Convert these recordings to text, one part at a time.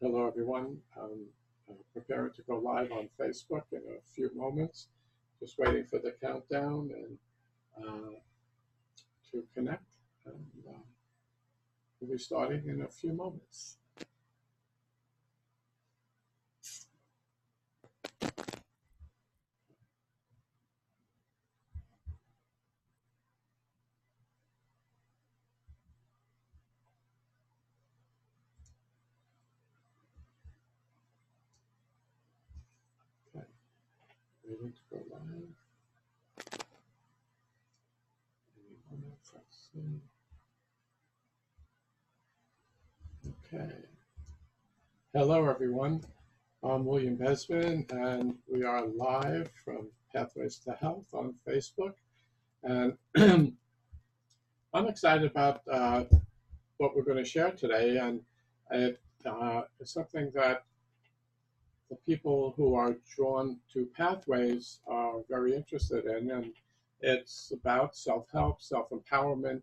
Hello, everyone. Preparing to go live on Facebook in a few moments. Just waiting for the countdown and to connect. And we'll be starting in a few moments. Okay, waiting to go live. Any moments, let's see. Okay. Hello, everyone. I'm William Bezmen, and we are live from Pathways to Health on Facebook. And I'm excited about what we're going to share today, and it's something that the people who are drawn to pathways are very interested in, and it's about self-help, self-empowerment,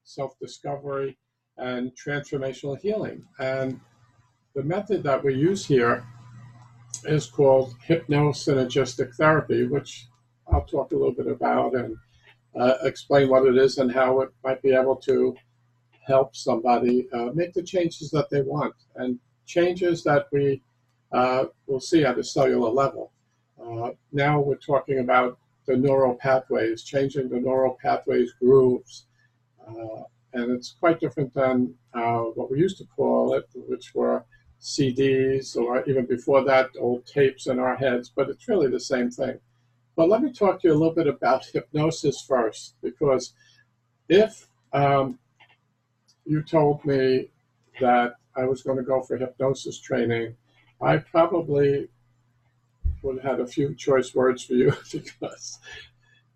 self-discovery, and transformational healing. And the method that we use here is called HypnoSynergistic therapy, which I'll talk a little bit about and explain what it is and how it might be able to help somebody make the changes that they want, and changes that we will see at a cellular level. Now we're talking about the neural pathways, changing the neural pathways grooves. And it's quite different than what we used to call it, which were CDs, or even before that, old tapes in our heads, but it's really the same thing. But let me talk to you a little bit about hypnosis first, because if you told me that I was going to go for hypnosis training, I probably would have had a few choice words for you because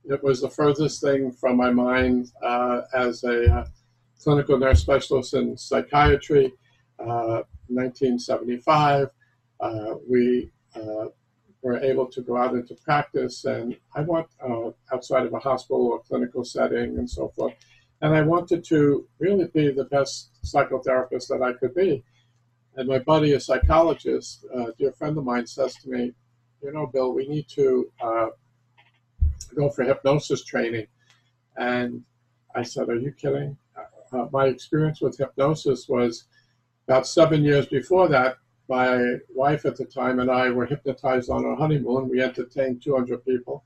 it was the furthest thing from my mind as a clinical nurse specialist in psychiatry. 1975, we were able to go out into practice, and I went outside of a hospital or clinical setting and so forth. And I wanted to really be the best psychotherapist that I could be. And my buddy, a psychologist, a dear friend of mine, says to me, you know, Bill, we need to go for hypnosis training. And I said, are you kidding? My experience with hypnosis was about 7 years before that. My wife at the time and I were hypnotized on our honeymoon. We entertained 200 people,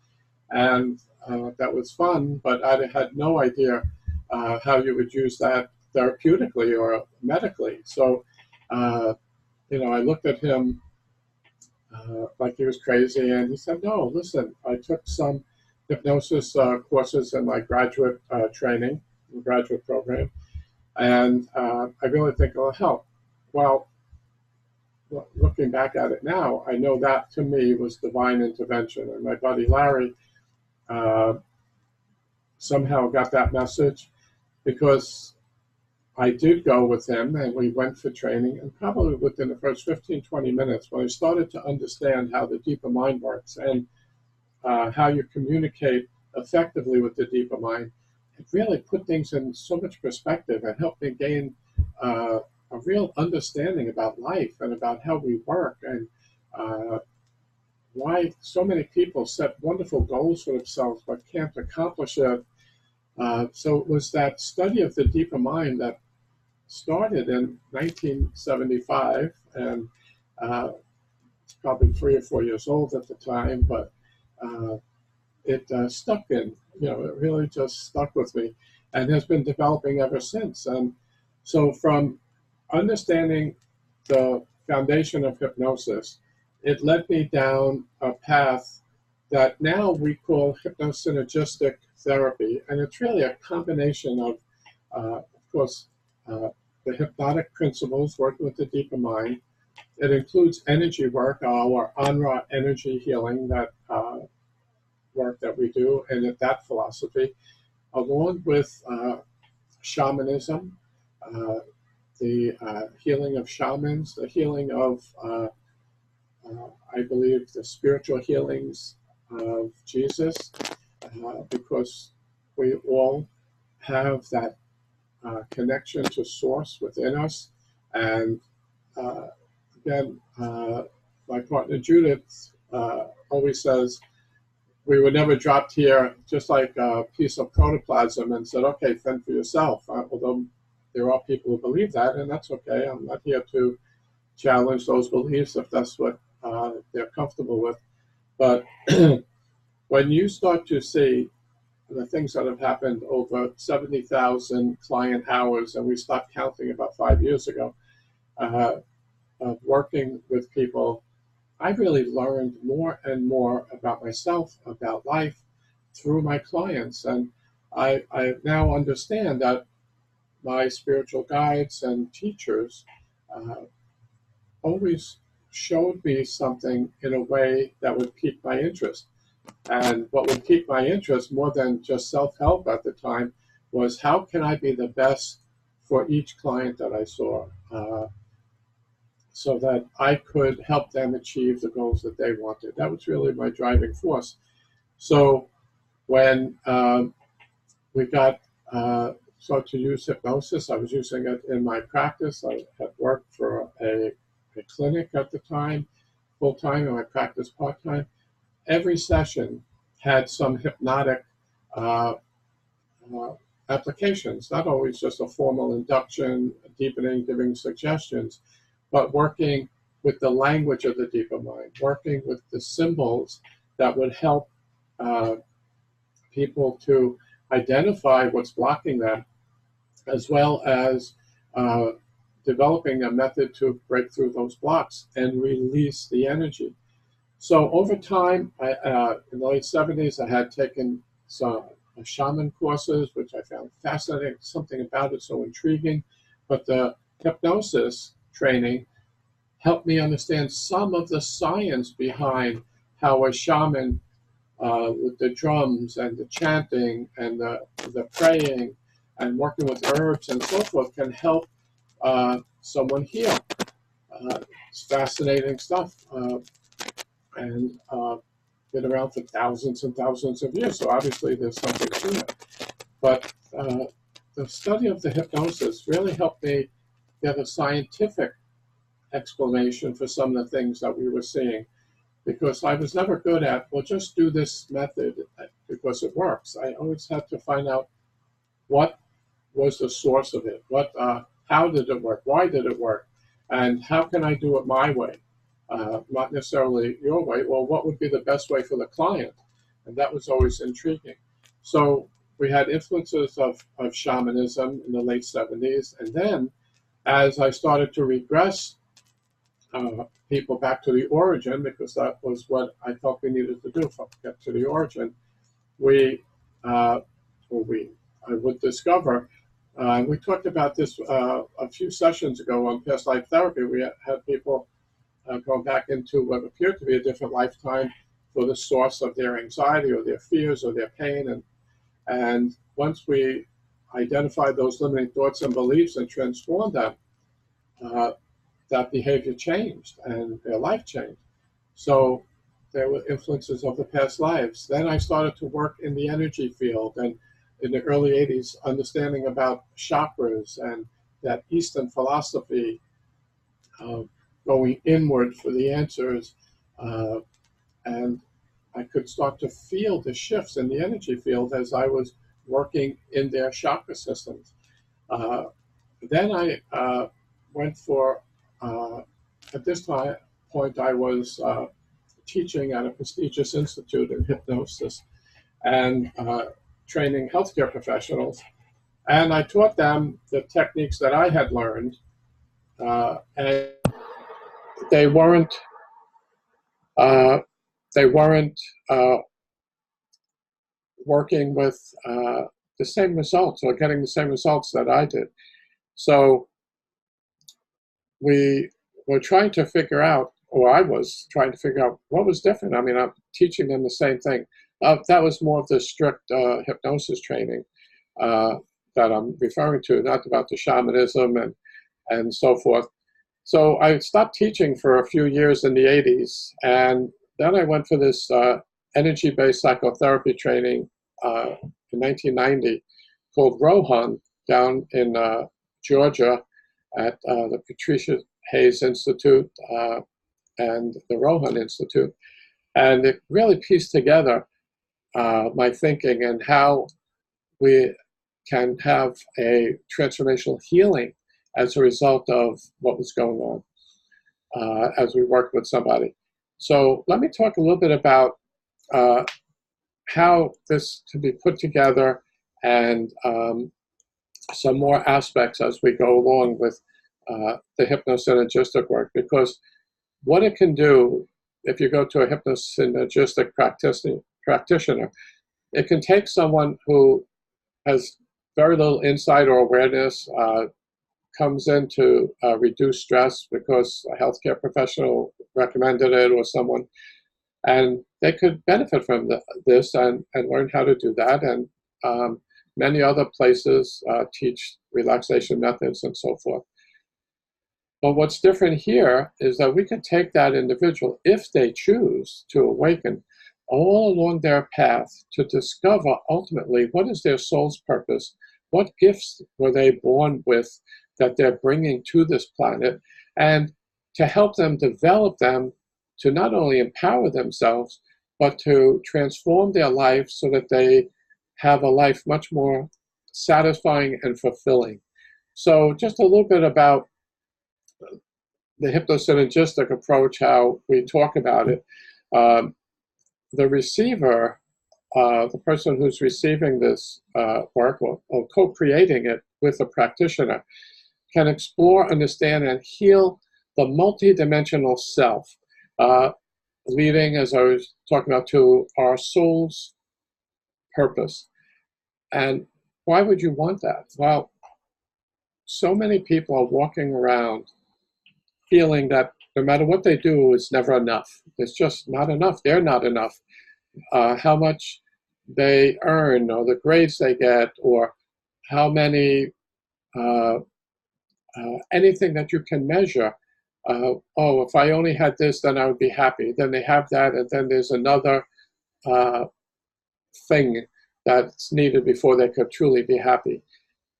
and that was fun, but I had no idea how you would use that therapeutically or medically. So, I looked at him like he was crazy, and he said, no, listen, I took some hypnosis courses in my graduate training, graduate program, and I really think it'll help. Well, looking back at it now, I know that to me was divine intervention, and my buddy Larry somehow got that message, because I did go with him and we went for training, and probably within the first 15, 20 minutes, when I started to understand how the deeper mind works and how you communicate effectively with the deeper mind, it really put things in so much perspective and helped me gain a real understanding about life and about how we work, and why so many people set wonderful goals for themselves but can't accomplish it. So it was that study of the deeper mind that started in 1975, and probably 3 or 4 years old at the time, but it stuck in, it really just stuck with me and has been developing ever since. And so from understanding the foundation of hypnosis, it led me down a path that now we call hypnosynergistic therapy. And it's really a combination of course, the hypnotic principles working with the deeper mind. It includes energy work, our Anra energy healing, that work that we do, and that philosophy, along with shamanism, the healing of shamans, the healing of, I believe, the spiritual healings of Jesus, because we all have that connection to source within us, and again, my partner Judith always says, we were never dropped here just like a piece of protoplasm and said, okay, fend for yourself. Although there are people who believe that, and that's okay. I'm not here to challenge those beliefs if that's what they're comfortable with. But when you start to see the things that have happened over 70,000 client hours, and we stopped counting about 5 years ago, of working with people, I really learned more and more about myself, about life, through my clients. And I now understand that my spiritual guides and teachers always showed me something in a way that would pique my interest. And what would pique my interest more than just self-help at the time was how can I be the best for each client that I saw, so that I could help them achieve the goals that they wanted. That was really my driving force. So when we got started to use hypnosis, I was using it in my practice. I had worked for a clinic at the time, full-time, and my practice part-time. Every session had some hypnotic applications, not always just a formal induction, deepening, giving suggestions, but working with the language of the deeper mind, working with the symbols that would help people to identify what's blocking them, as well as developing a method to break through those blocks and release the energy. So over time, in the late 70s, I had taken some shaman courses, which I found fascinating, something about it so intriguing. But the hypnosis training helped me understand some of the science behind how a shaman, with the drums and the chanting and the praying and working with herbs and so forth, can help someone heal. It's fascinating stuff. And been around for thousands and thousands of years, so obviously there's something to it. But the study of the hypnosis really helped me get a scientific explanation for some of the things that we were seeing, because I was never good at, well, just do this method because it works. I always had to find out what was the source of it, how did it work, why did it work, and how can I do it my way? Not necessarily your way. Well, what would be the best way for the client? And that was always intriguing. So we had influences of shamanism in the late 70s. And then as I started to regress people back to the origin, because that was what I felt we needed to do, get to the origin, I would discover, we talked about this a few sessions ago on past life therapy. We had people going back into what appeared to be a different lifetime for the source of their anxiety or their fears or their pain. And once we identified those limiting thoughts and beliefs and transformed them, that behavior changed and their life changed. So there were influences of the past lives. Then I started to work in the energy field, and in the early 80s, understanding about chakras and that Eastern philosophy, going inward for the answers, and I could start to feel the shifts in the energy field as I was working in their chakra systems. Then I went for, at this point I was teaching at a prestigious institute in hypnosis and training healthcare professionals. And I taught them the techniques that I had learned, and they weren't working with the same results or getting the same results that I did. So we were trying to figure out, or I was trying to figure out what was different. I mean, I'm teaching them the same thing. That was more of the strict hypnosis training that I'm referring to, not about the shamanism and so forth. So I stopped teaching for a few years in the 80s, and then I went for this energy-based psychotherapy training in 1990 called Rohan down in Georgia at the Patricia Hayes Institute and the Rohan Institute. And it really pieced together my thinking and how we can have a transformational healing as a result of what was going on as we worked with somebody. So let me talk a little bit about how this can be put together and some more aspects as we go along with the HypnoSynergistic work, because what it can do, if you go to a HypnoSynergistic practitioner, it can take someone who has very little insight or awareness, comes in to reduce stress because a healthcare professional recommended it or someone, and they could benefit from this and learn how to do that. And many other places teach relaxation methods and so forth. But what's different here is that we can take that individual, if they choose to awaken, all along their path to discover ultimately what is their soul's purpose, what gifts were they born with that they're bringing to this planet, and to help them develop them to not only empower themselves, but to transform their life so that they have a life much more satisfying and fulfilling. So just a little bit about the hypnosynergistic approach, how we talk about it. The receiver, the person who's receiving this work or co-creating it with a practitioner, can explore, understand, and heal the multidimensional self, leading, as I was talking about, to our soul's purpose. And why would you want that? Well, so many people are walking around feeling that no matter what they do, it's never enough. It's just not enough. They're not enough. How much they earn, or the grades they get, or how many, anything that you can measure. Oh, if I only had this, then I would be happy. Then they have that, and then there's another thing that's needed before they could truly be happy.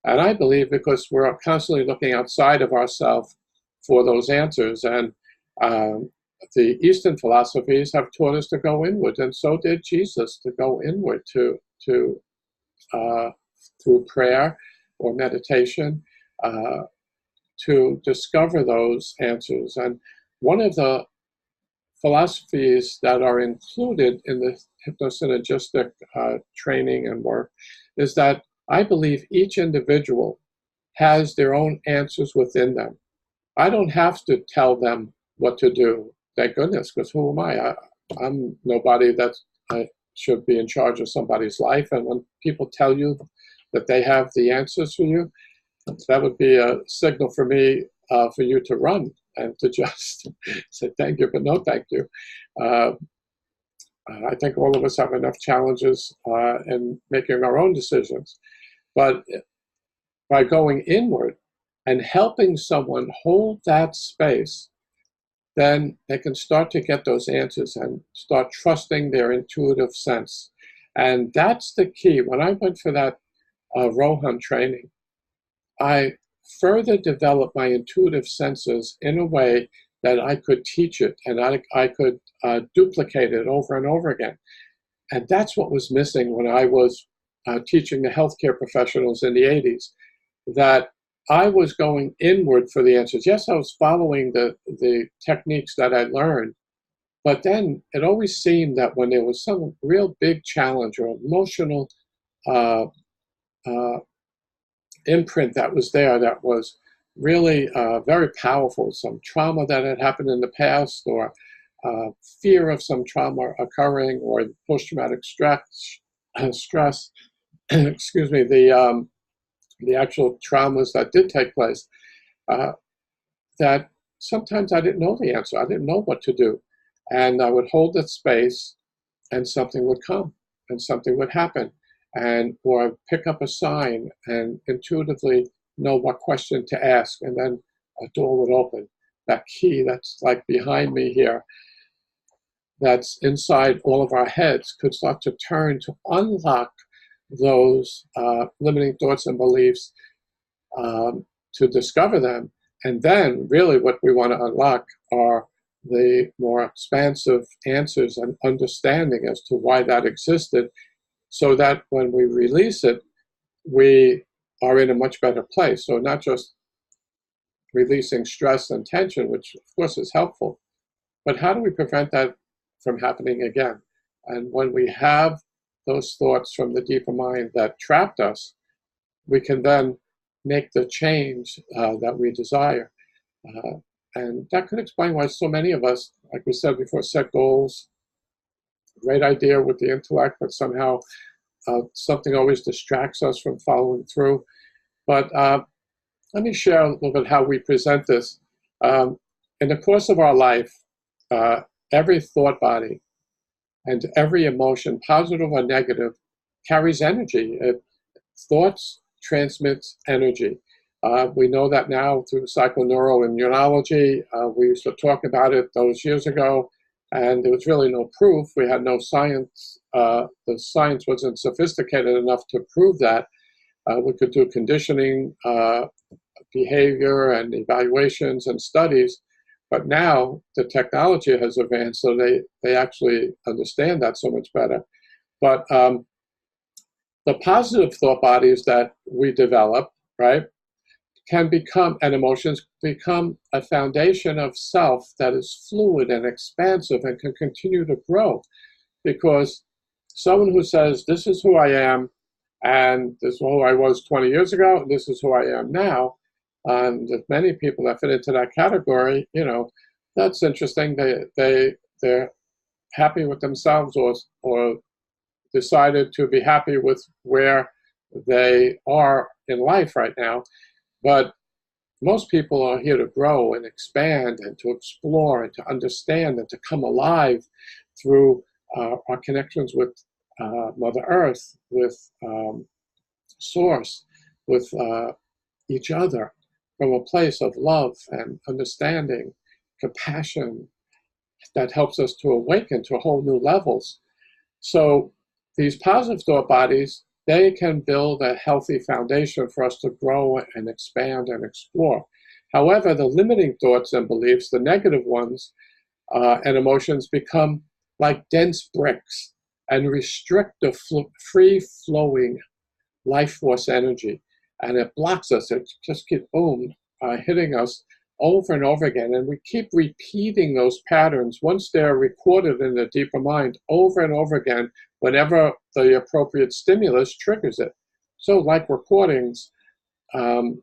And I believe because we're constantly looking outside of ourselves for those answers, and the Eastern philosophies have taught us to go inward, and so did Jesus, to go inward through prayer or meditation to discover those answers. And one of the philosophies that are included in the hypnosynergistic training and work is that I believe each individual has their own answers within them. I don't have to tell them what to do, thank goodness, because who am I? I'm nobody that I should be in charge of somebody's life. And when people tell you that they have the answers for you, that would be a signal for me for you to run and to just say thank you, but no thank you. I think all of us have enough challenges in making our own decisions. But by going inward and helping someone hold that space, then they can start to get those answers and start trusting their intuitive sense. And that's the key. When I went for that Rohan training, I further developed my intuitive senses in a way that I could teach it, and I could duplicate it over and over again. And that's what was missing when I was teaching the healthcare professionals in the 80s, that I was going inward for the answers. Yes, I was following the techniques that I learned, but then it always seemed that when there was some real big challenge or emotional imprint that was there that was really very powerful, some trauma that had happened in the past, or fear of some trauma occurring, or post-traumatic stress, excuse me, the actual traumas that did take place, that sometimes I didn't know the answer. I didn't know what to do. And I would hold that space, and something would come, and something would happen. Or I'd pick up a sign and intuitively know what question to ask, and then a door would open. That key that's like behind me here, that's inside all of our heads, could start to turn to unlock those limiting thoughts and beliefs, to discover them, And then really what we want to unlock are the more expansive answers and understanding as to why that existed, so that when we release it, we are in a much better place. So not just releasing stress and tension, which of course is helpful, but how do we prevent that from happening again? And when we have those thoughts from the deeper mind that trapped us, we can then make the change that we desire. And that could explain why so many of us, like we said before, set goals, great idea with the intellect, but somehow something always distracts us from following through. But let me share a little bit how we present this. In the course of our life, every thought body and every emotion, positive or negative, carries energy. Thoughts transmits energy. We know that now through psychoneuroimmunology. We used to talk about it those years ago, and there was really no proof. We had no science. The science wasn't sophisticated enough to prove that. We could do conditioning, behavior, and evaluations and studies, but now the technology has advanced, so they actually understand that so much better. But the positive thought bodies that we develop, right, can become, and emotions become, a foundation of self that is fluid and expansive and can continue to grow. Because someone who says, this is who I am, and this is who I was 20 years ago, and this is who I am now, and there's many people that fit into that category, that's interesting. They're happy with themselves, or decided to be happy with where they are in life right now. But most people are here to grow and expand and to explore and to understand and to come alive through our connections with Mother Earth, with Source, with each other, from a place of love and understanding, compassion, that helps us to awaken to whole new levels. So these positive thought bodies, they can build a healthy foundation for us to grow and expand and explore. However, the limiting thoughts and beliefs, the negative ones, and emotions become like dense bricks and restrict the free-flowing life force energy. And it blocks us. It just keeps, hitting us over and over again. And we keep repeating those patterns once they're recorded in the deeper mind over and over again whenever the appropriate stimulus triggers it. So like recordings, you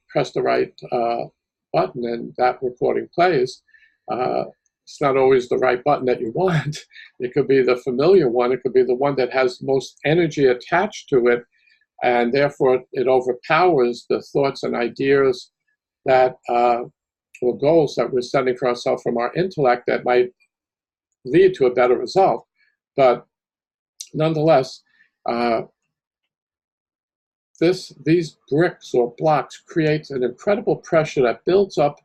press the right button and that recording plays. It's not always the right button that you want. It could be the familiar one. It could be the one that has most energy attached to it, and therefore it overpowers the thoughts and ideas that or goals that we're setting for ourselves from our intellect that might lead to a better result. But nonetheless, these bricks or blocks creates an incredible pressure that builds up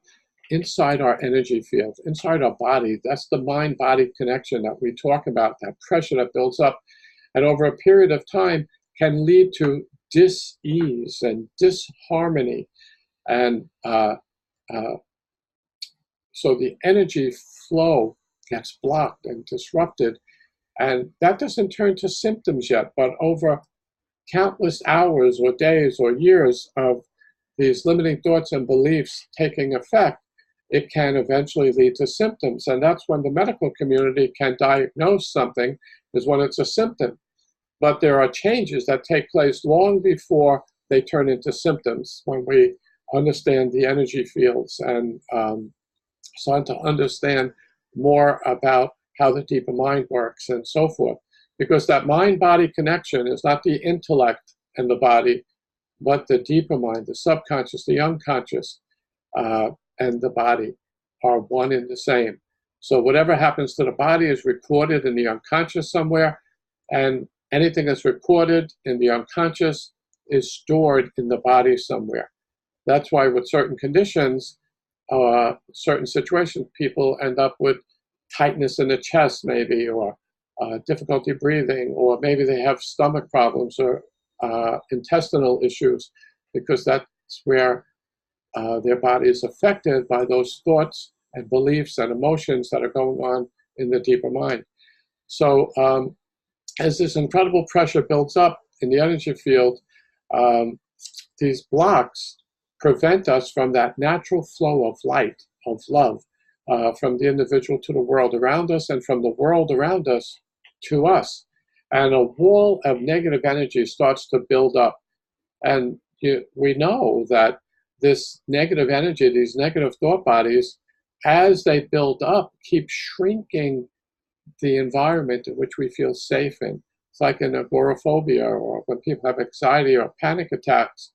inside our energy field, inside our body. That's the mind-body connection that we talk about, that pressure that builds up. And over a period of time can lead to dis-ease and disharmony. And so the energy flow gets blocked and disrupted. And that doesn't turn to symptoms yet, but over countless hours or days or years of these limiting thoughts and beliefs taking effect, it can eventually lead to symptoms. And that's when the medical community can diagnose something, is when it's a symptom. But there are changes that take place long before they turn into symptoms, when we understand the energy fields and start to understand more about how the deeper mind works and so forth. Because that mind-body connection is not the intellect and the body, but the deeper mind, the subconscious, the unconscious, and the body are one and the same. So whatever happens to the body is recorded in the unconscious somewhere, and anything that's recorded in the unconscious is stored in the body somewhere. That's why with certain conditions, certain situations, people end up with tightness in the chest maybe, or difficulty breathing, or maybe they have stomach problems or intestinal issues, because that where their body is affected by those thoughts and beliefs and emotions that are going on in the deeper mind. So as this incredible pressure builds up in the energy field, these blocks prevent us from that natural flow of light, of love, from the individual to the world around us, and from the world around us to us. And a wall of negative energy starts to build up. And we know that this negative energy, these negative thought bodies, as they build up, keep shrinking the environment in which we feel safe in. It's like in agoraphobia, or when people have anxiety or panic attacks.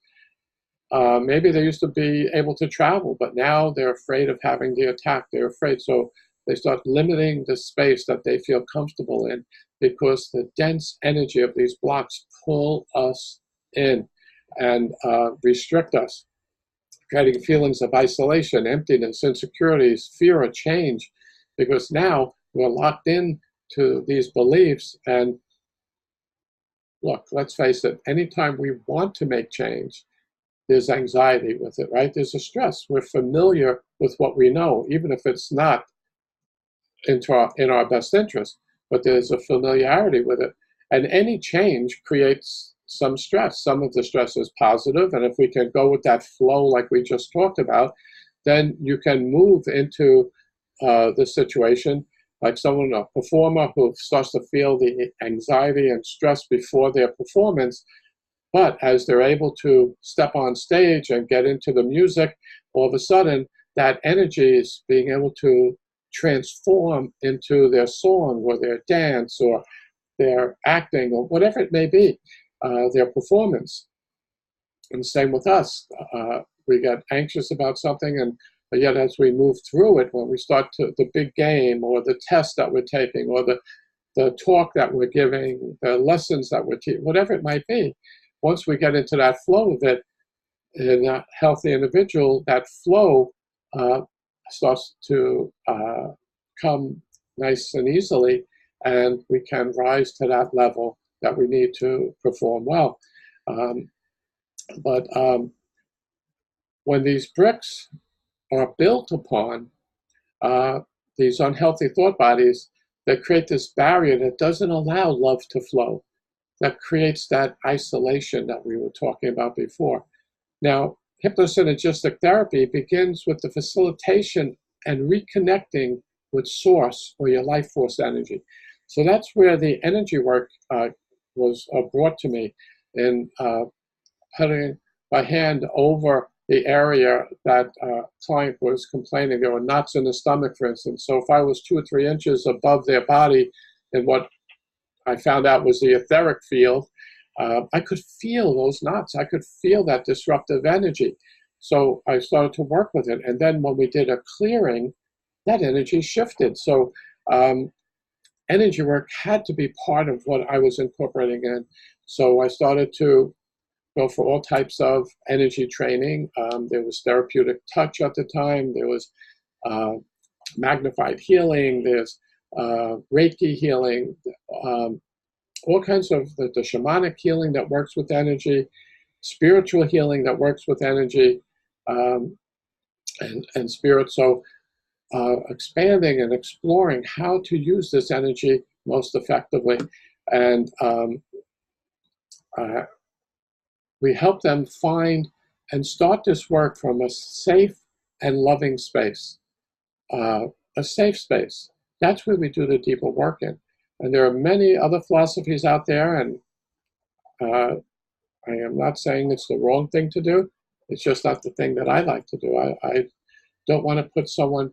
Maybe they used to be able to travel, but now they're afraid of having the attack. They're afraid, so they start limiting the space that they feel comfortable in, because the dense energy of these blocks pull us in and restrict us, creating feelings of isolation, emptiness, insecurities, fear of change, because now we're locked in to these beliefs. And look, let's face it, anytime we want to make change, there's anxiety with it, right? There's a stress. We're familiar with what we know, even if it's not in our best interest, but there's a familiarity with it. And any change creates some stress. Some of the stress is positive, and if we can go with that flow like we just talked about, then you can move into the situation like someone, a performer who starts to feel the anxiety and stress before their performance, but as they're able to step on stage and get into the music, all of a sudden that energy is being able to transform into their song or their dance or their acting or whatever it may be, their performance. And same with us. We get anxious about something, and yet as we move through it, when we start to the big game or the test that we're taking or the talk that we're giving, the lessons that we're teaching, whatever it might be, once we get into that flow of it, in a healthy individual, that flow starts to come nice and easily, and we can rise to that level that we need to perform well. But when these bricks are built upon these unhealthy thought bodies, that create this barrier that doesn't allow love to flow, that creates that isolation that we were talking about before. Now, HypnoSynergistic therapy begins with the facilitation and reconnecting with source or your life force energy. So that's where the energy work was brought to me, in putting my hand over the area that client was complaining. There were knots in the stomach, for instance. So if I was 2 or 3 inches above their body in what I found out was the etheric field, I could feel those knots. I could feel that disruptive energy. So I started to work with it. And then when we did a clearing, that energy shifted. So energy work had to be part of what I was incorporating in. So I started to go for all types of energy training. There was therapeutic touch at the time. There was magnified healing. There's Reiki healing. All kinds of the shamanic healing that works with energy, spiritual healing that works with energy, and spirit. So expanding and exploring how to use this energy most effectively. And we help them find and start this work from a safe and loving space, a safe space. That's where we do the deeper work in. And there are many other philosophies out there, and I am not saying it's the wrong thing to do. It's just not the thing that I like to do. I don't want to put someone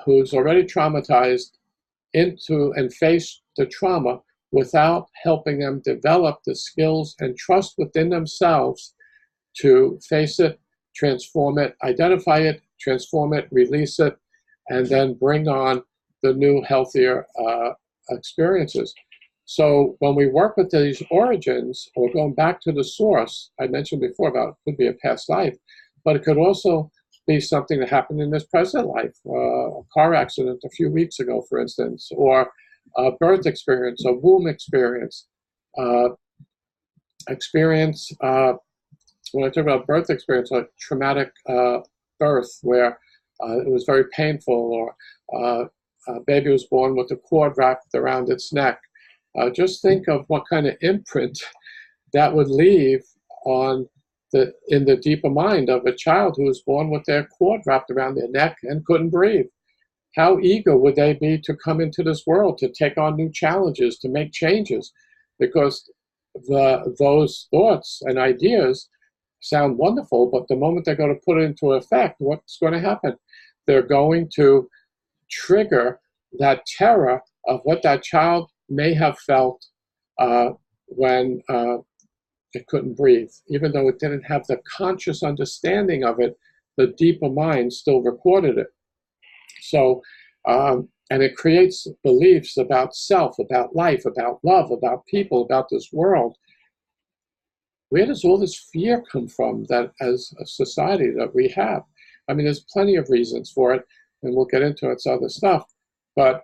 who's already traumatized into and face the trauma without helping them develop the skills and trust within themselves to face it, transform it, identify it, transform it, release it, and then bring on the new, healthier experiences. So when we work with these origins, or going back to the source, I mentioned before about it could be a past life, but it could also be something that happened in this present life, a car accident a few weeks ago, for instance, or a birth experience, a womb experience, when I talk about birth experience, like traumatic birth where it was very painful, or a baby was born with a cord wrapped around its neck. Just think of what kind of imprint that would leave on in the deeper mind of a child who was born with their cord wrapped around their neck and couldn't breathe. How eager would they be to come into this world, to take on new challenges, to make changes? Because those thoughts and ideas sound wonderful, but the moment they're going to put it into effect, what's going to happen? They're going to trigger that terror of what that child may have felt when it couldn't breathe. Even though it didn't have the conscious understanding of it, the deeper mind still recorded it. So, and it creates beliefs about self, about life, about love, about people, about this world. Where does all this fear come from that as a society that we have? I mean, there's plenty of reasons for it, and we'll get into its other stuff, but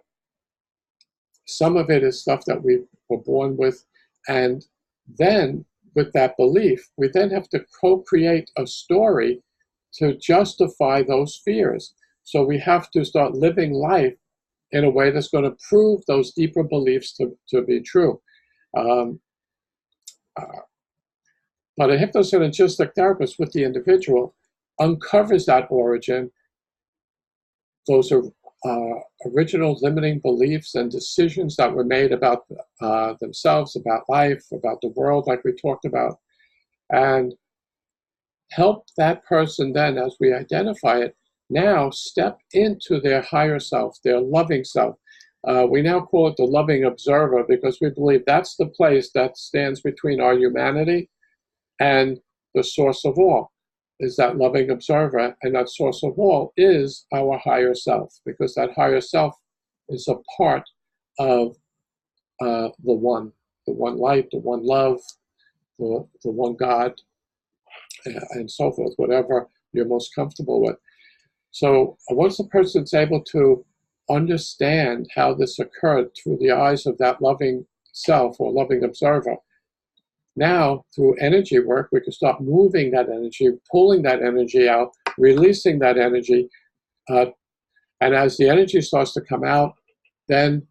some of it is stuff that we were born with, and then with that belief, we then have to co-create a story to justify those fears. So we have to start living life in a way that's going to prove those deeper beliefs to be true. But a hypnosynergistic therapist with the individual uncovers that origin, those are original limiting beliefs and decisions that were made about themselves, about life, about the world, like we talked about, and help that person then, as we identify it, now step into their higher self, their loving self. We now call it the loving observer because we believe that's the place that stands between our humanity and the source of all, is that loving observer, and that source of all is our higher self, because that higher self is a part of the one light, the one love, the one God, and so forth, whatever you're most comfortable with. So once the person's able to understand how this occurred through the eyes of that loving self or loving observer, now through energy work, we can start moving that energy, pulling that energy out, releasing that energy. And as the energy starts to come out, then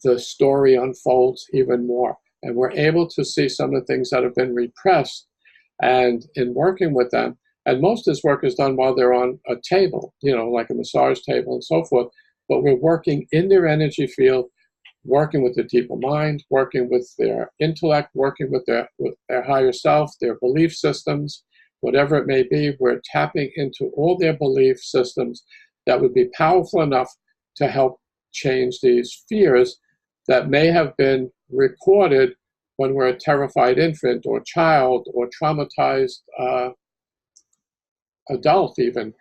the story unfolds even more. And we're able to see some of the things that have been repressed. And in working with them, and most of this work is done while they're on a table, like a massage table and so forth, but we're working in their energy field, working with the deeper mind, working with their intellect, working with their higher self, their belief systems, whatever it may be. We're tapping into all their belief systems that would be powerful enough to help change these fears that may have been recorded when we're a terrified infant or child or traumatized adult even,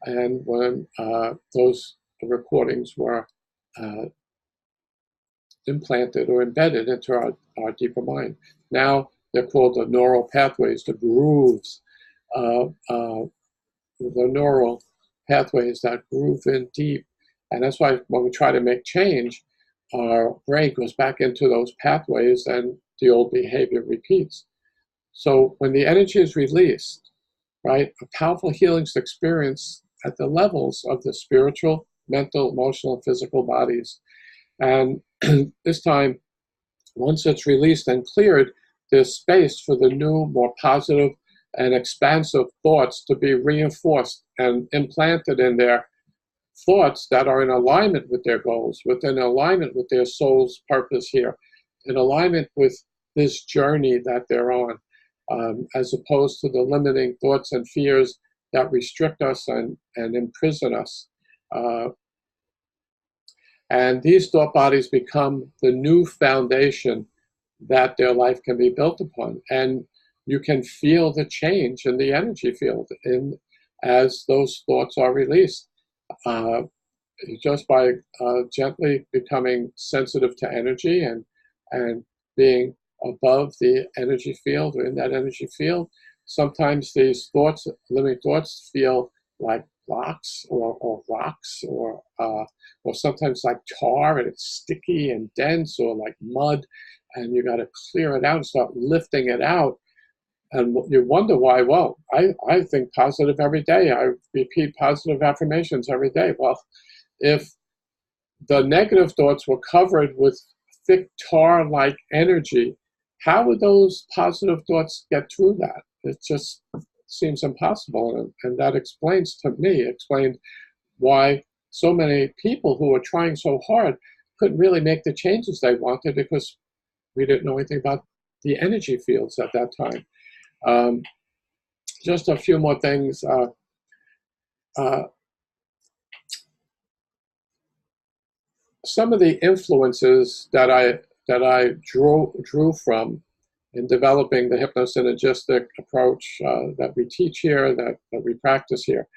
and when those recordings were implanted or embedded into our deeper mind. Now they're called the neural pathways, the grooves, the neural pathways that groove in deep. And that's why when we try to make change, our brain goes back into those pathways and the old behavior repeats. So when the energy is released, right, a powerful healing is experienced at the levels of the spiritual, mental, emotional, and physical bodies. And this time, once it's released and cleared, there's space for the new, more positive and expansive thoughts to be reinforced and implanted in their thoughts that are in alignment with their goals, within alignment with their soul's purpose here, in alignment with this journey that they're on, as opposed to the limiting thoughts and fears that restrict us and imprison us. And these thought bodies become the new foundation that their life can be built upon. And you can feel the change in the energy field as those thoughts are released. Just by gently becoming sensitive to energy and being above the energy field or in that energy field, sometimes these thoughts, limiting thoughts, feel like blocks or rocks or sometimes like tar, and it's sticky and dense, or like mud, and you got to clear it out and start lifting it out. And you wonder why. Well, I think positive every day. I repeat positive affirmations every day. Well, if the negative thoughts were covered with thick tar-like energy, how would those positive thoughts get through that? It just seems impossible. And that explains to me, explained why so many people who were trying so hard couldn't really make the changes they wanted, because we didn't know anything about the energy fields at that time. Just a few more things. Some of the influences that I drew from in developing the HypnoSynergistic approach that we teach here, that we practice here,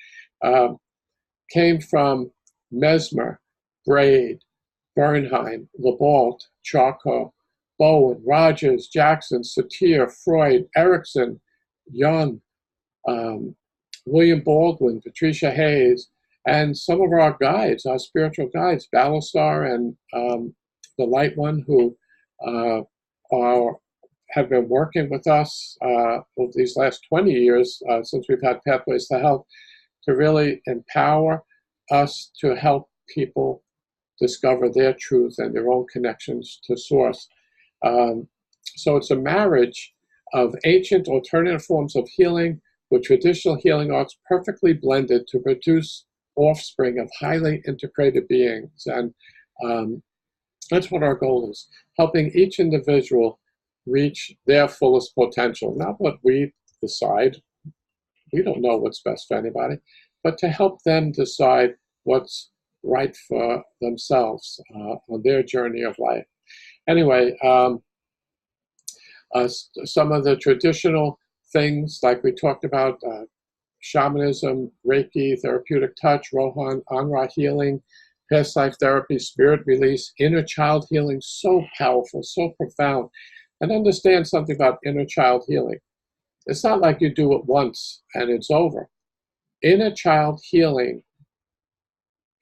came from Mesmer, Braid, Bernheim, Lebalt, Charcot, Bowen, Rogers, Jackson, Satir, Freud, Erickson, Jung, William Baldwin, Patricia Hayes, and some of our guides, our spiritual guides, Balasar and the Light One, who have been working with us over these last 20 years since we've had Pathways to Health, to really empower us to help people discover their truth and their own connections to Source. So it's a marriage of ancient alternative forms of healing with traditional healing arts perfectly blended to produce offspring of highly integrated beings. And that's what our goal is, helping each individual reach their fullest potential, not what we decide. We don't know what's best for anybody, but to help them decide what's right for themselves on their journey of life. Anyway, some of the traditional things, like we talked about, shamanism, Reiki, therapeutic touch, Rohan, Anra healing, past life therapy, spirit release, inner child healing, so powerful, so profound. And understand something about inner child healing. It's not like you do it once and it's over. Inner child healing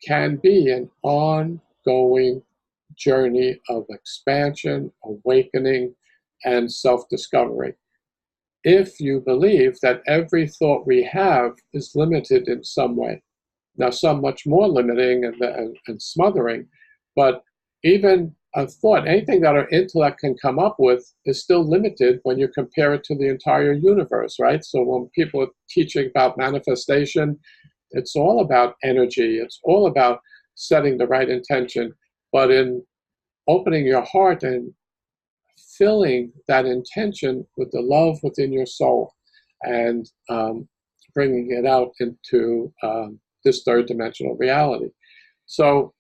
can be an ongoing journey of expansion, awakening, and self-discovery. If you believe that every thought we have is limited in some way. Now, some much more limiting and smothering, but even a thought, anything that our intellect can come up with, is still limited when you compare it to the entire universe, right? So when people are teaching about manifestation, it's all about energy. It's all about setting the right intention, but in opening your heart and filling that intention with the love within your soul and bringing it out into this third dimensional reality. So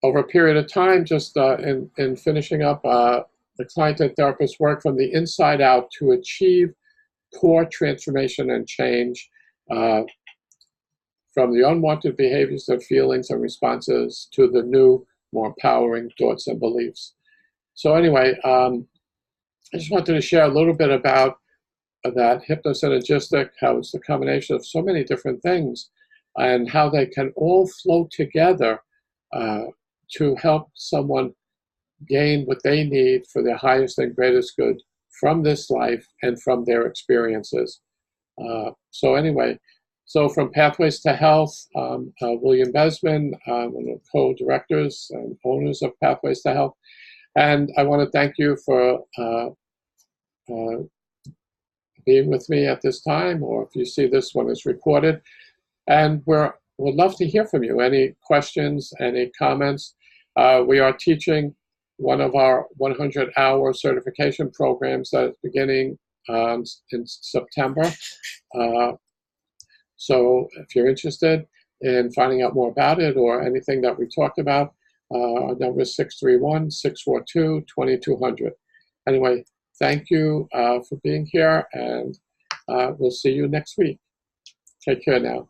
over a period of time, just in finishing up, the client and therapist work from the inside out to achieve core transformation and change from the unwanted behaviors and feelings and responses to the new, more empowering thoughts and beliefs. So anyway, I just wanted to share a little bit about that HypnoSynergistic, how it's the combination of so many different things and how they can all flow together to help someone gain what they need for their highest and greatest good from this life and from their experiences. So anyway, so from Pathways to Health, William Bezmen, one of the co-directors and owners of Pathways to Health. And I want to thank you for being with me at this time, or if you see this one is recorded. And we'd love to hear from you. Any questions, any comments? We are teaching one of our 100-hour certification programs that is beginning in September. So if you're interested in finding out more about it or anything that we talked about, our number is 631-642-2200. Anyway, thank you for being here, and we'll see you next week. Take care now.